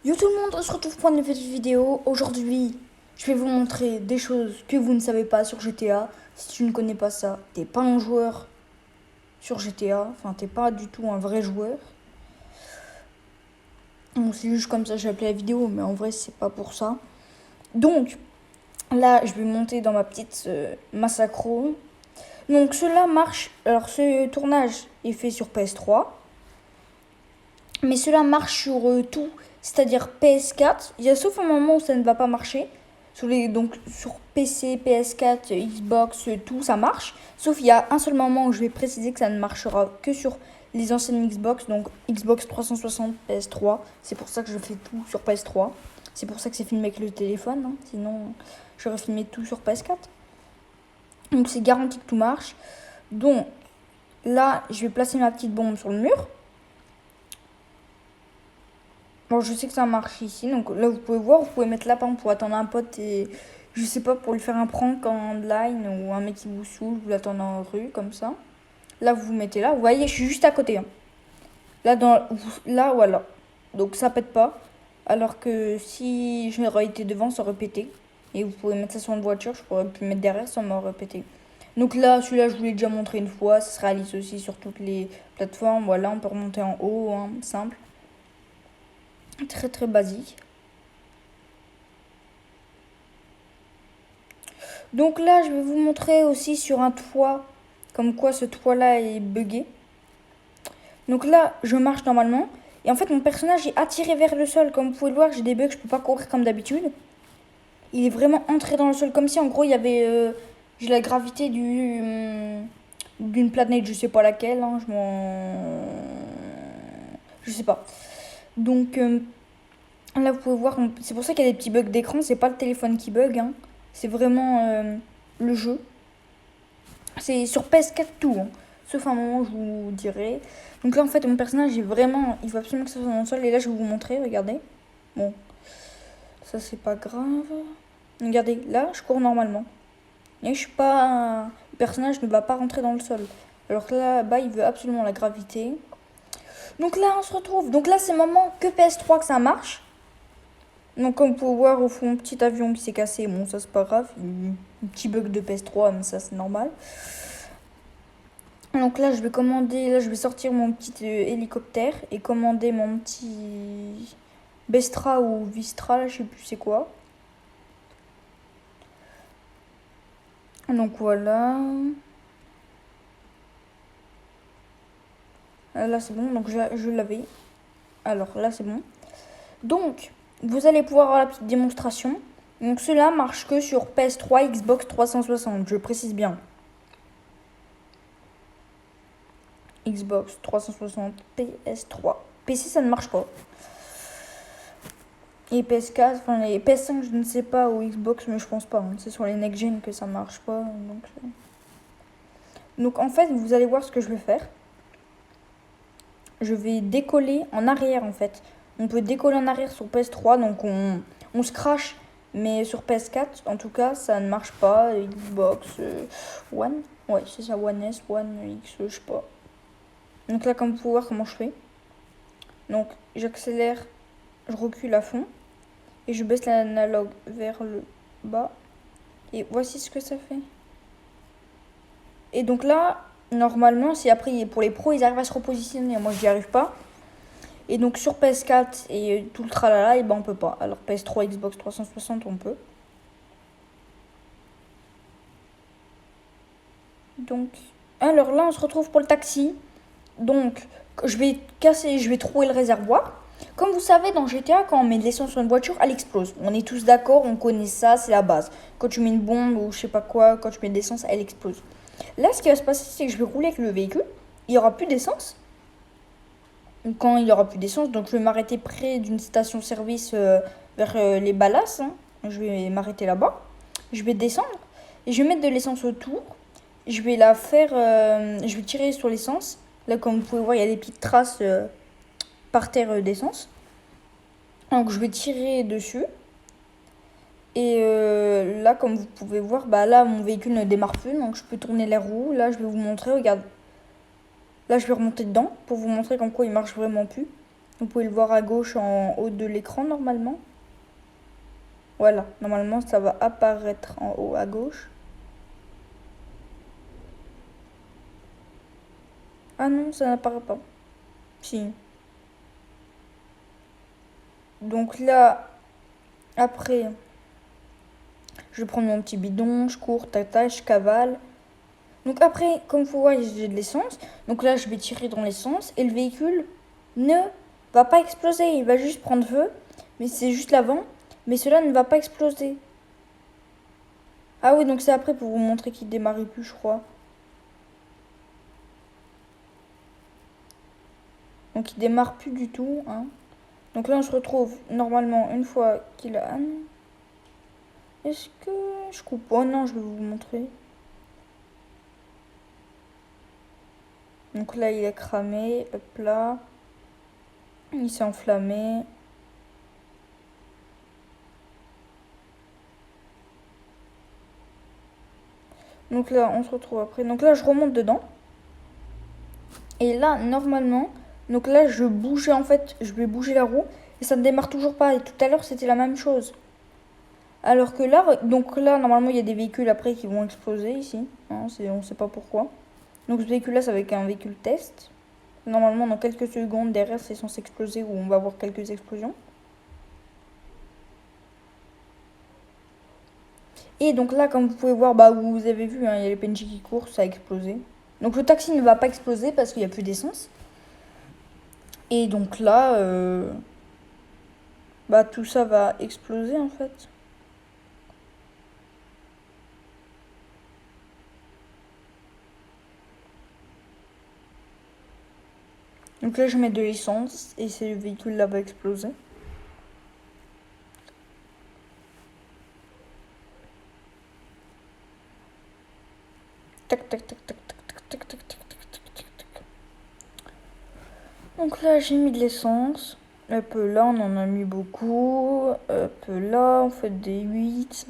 Yo tout le monde, on se retrouve pour une nouvelle vidéo. Aujourd'hui, je vais vous montrer des choses que vous ne savez pas sur GTA. Si tu ne connais pas ça, t'es pas un joueur sur GTA. Enfin, t'es pas du tout un vrai joueur. Bon, c'est juste comme ça, j'ai appelé la vidéo, mais en vrai, c'est pas pour ça. Donc, là, je vais monter dans ma petite Massacro. Donc, cela marche. Alors, ce tournage est fait sur PS3. Mais cela marche sur tout, c'est-à-dire PS4. Il y a sauf un moment où ça ne va pas marcher. Donc sur PC, PS4, Xbox, tout ça marche. Sauf il y a un seul moment où je vais préciser que ça ne marchera que sur les anciennes Xbox, donc Xbox 360, PS3. C'est pour ça que je fais tout sur PS3. C'est pour ça que c'est filmé avec le téléphone, hein. Sinon j'aurais filmé tout sur PS4. Donc c'est garanti que tout marche. Donc là, je vais placer ma petite bombe sur le mur. Bon, je sais que ça marche ici, donc là vous pouvez voir, vous pouvez mettre là par exemple pour attendre un pote et je sais pas, pour lui faire un prank en online ou un mec qui vous saoule, vous l'attendez en rue comme ça. Là vous vous mettez là, vous voyez, je suis juste à côté, hein. Là voilà. Donc ça pète pas. Alors que si j'aurais été devant, ça aurait pété. Et vous pouvez mettre ça sur une voiture, je pourrais plus mettre derrière, ça m'aurait pété. Donc là, celui-là, je vous l'ai déjà montré une fois, ça se réalise aussi sur toutes les plateformes. Voilà, on peut remonter en haut, hein, simple. Très très basique. Donc là, je vais vous montrer aussi sur un toit, comme quoi ce toit-là est buggé. Donc là, je marche normalement. Et en fait, mon personnage est attiré vers le sol. Comme vous pouvez le voir, j'ai des bugs, je peux pas courir comme d'habitude. Il est vraiment entré dans le sol, comme si en gros, il y avait j'ai la gravité d'une planète, je sais pas laquelle, hein, je sais pas. Donc là, vous pouvez voir, c'est pour ça qu'il y a des petits bugs d'écran, c'est pas le téléphone qui bug, hein. C'est vraiment le jeu. C'est sur PS4 tout, hein. Sauf un moment, je vous dirai. Donc là, en fait, mon personnage est vraiment. Il faut absolument que ça soit dans le sol. Et là, je vais vous montrer, regardez. Bon, ça, c'est pas grave. Regardez, là, je cours normalement. Et je suis pas. Le personnage ne va pas rentrer dans le sol. Alors que là-bas, il veut absolument la gravité. Donc là, on se retrouve. Donc là, c'est le moment que PS3 que ça marche. Donc, comme vous pouvez voir, au fond, un petit avion qui s'est cassé. Bon, ça, c'est pas grave. Un petit bug de PS3, mais ça, c'est normal. Donc là, je vais commander, là, je vais sortir mon petit hélicoptère et commander mon petit Bestra ou Vistra, là, je sais plus c'est quoi. Donc voilà. Là, c'est bon, donc je l'avais. Alors là, c'est bon. Donc, vous allez pouvoir avoir la petite démonstration. Donc cela marche que sur PS3, Xbox 360, je précise bien. Xbox 360, PS3. PC, ça ne marche pas. Et PS4, enfin les PS5, je ne sais pas, ou Xbox, mais je pense pas, hein. C'est sur les next-gen que ça marche pas. Donc en fait, vous allez voir ce que je vais faire. Je vais décoller en arrière en fait. On peut décoller en arrière sur PS3, donc on se crache. Mais sur PS4, en tout cas, ça ne marche pas. Xbox One, ouais, c'est ça, One S, One X, je sais pas. Donc là, comme vous pouvez voir comment je fais. Donc j'accélère, je recule à fond. Et je baisse l'analogue vers le bas. Et voici ce que ça fait. Et donc là, normalement, si après, pour les pros, ils arrivent à se repositionner. Moi, j'y arrive pas. Et donc sur PS4 et tout le tralala, et ben on peut pas. Alors PS3, Xbox 360, on peut. Donc, alors là, on se retrouve pour le taxi. Donc, je vais trouver le réservoir. Comme vous savez, dans GTA, quand on met de l'essence sur une voiture, elle explose. On est tous d'accord, on connaît ça, c'est la base. Quand tu mets une bombe ou je sais pas quoi, quand tu mets de l'essence, elle explose. Là, ce qui va se passer, c'est que je vais rouler avec le véhicule. Il n'y aura plus d'essence. Quand il n'y aura plus d'essence, donc je vais m'arrêter près d'une station-service vers les Ballas, hein. Je vais m'arrêter là-bas. Je vais descendre et je vais mettre de l'essence autour. Je vais la faire. Je vais tirer sur l'essence. Là, comme vous pouvez voir, il y a des petites traces par terre d'essence. Donc, je vais tirer dessus. Et là, comme vous pouvez voir, bah là, mon véhicule ne démarre plus. Donc, je peux tourner les roues. Là, je vais vous montrer. Regarde. Là, je vais remonter dedans pour vous montrer comme quoi il marche vraiment plus. Vous pouvez le voir à gauche en haut de l'écran normalement. Voilà, normalement ça va apparaître en haut à gauche. Ah non, ça n'apparaît pas. Si. Donc là, après, je vais prendre mon petit bidon, je cours, tata, je cavale. Donc après, comme vous voyez, j'ai de l'essence. Donc là, je vais tirer dans l'essence et le véhicule ne va pas exploser. Il va juste prendre feu, mais c'est juste l'avant. Mais cela ne va pas exploser. Ah oui, donc c'est après pour vous montrer qu'il démarrait plus, je crois. Donc il démarre plus du tout, hein. Donc là, on se retrouve normalement une fois qu'il a... Est-ce que je coupe? Oh non, je vais vous montrer. Donc là, il est cramé. Hop là. Il s'est enflammé. Donc là, on se retrouve après. Donc là, je remonte dedans. Et là, normalement, donc là, je bougeais en fait, je vais bouger la roue et ça ne démarre toujours pas. Et tout à l'heure, c'était la même chose. Alors que là, donc là, normalement, il y a des véhicules après qui vont exploser ici. Hein, on ne sait pas pourquoi. Donc ce véhicule-là, c'est avec un véhicule test. Normalement, dans quelques secondes, derrière, c'est censé exploser ou on va avoir quelques explosions. Et donc là, comme vous pouvez voir, bah, vous avez vu, hein, il y a les PNJ qui courent, ça a explosé. Donc le taxi ne va pas exploser parce qu'il n'y a plus d'essence. Et donc là, bah, tout ça va exploser en fait. Donc là, je mets de l'essence et ce véhicule-là va exploser. Tac, tac, tac, tac, tac, tac, tac, tac, tac, tac, tac, tac. Donc là, j'ai mis de l'essence. Un peu là, on en a mis beaucoup. Un peu là, on fait des 8.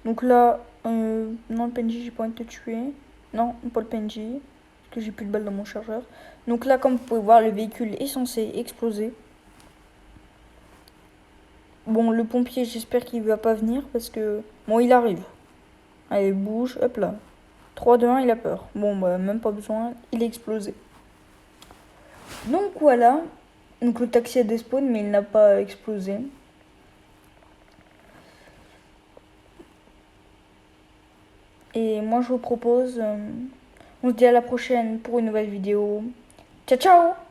Donc là, non, le PNJ, j'ai pas envie de te tuer. Non, pas le PNJ. Parce que j'ai plus de balles dans mon chargeur. Donc là, comme vous pouvez voir, le véhicule est censé exploser. Bon, le pompier, j'espère qu'il va pas venir parce que... Bon, il arrive. Allez, bouge, hop là. 3, 2, 1, il a peur. Bon, bah, même pas besoin, il est explosé. Donc voilà. Donc le taxi a despawn, mais il n'a pas explosé. Et moi, je vous propose... on se dit à la prochaine pour une nouvelle vidéo. Ciao, ciao!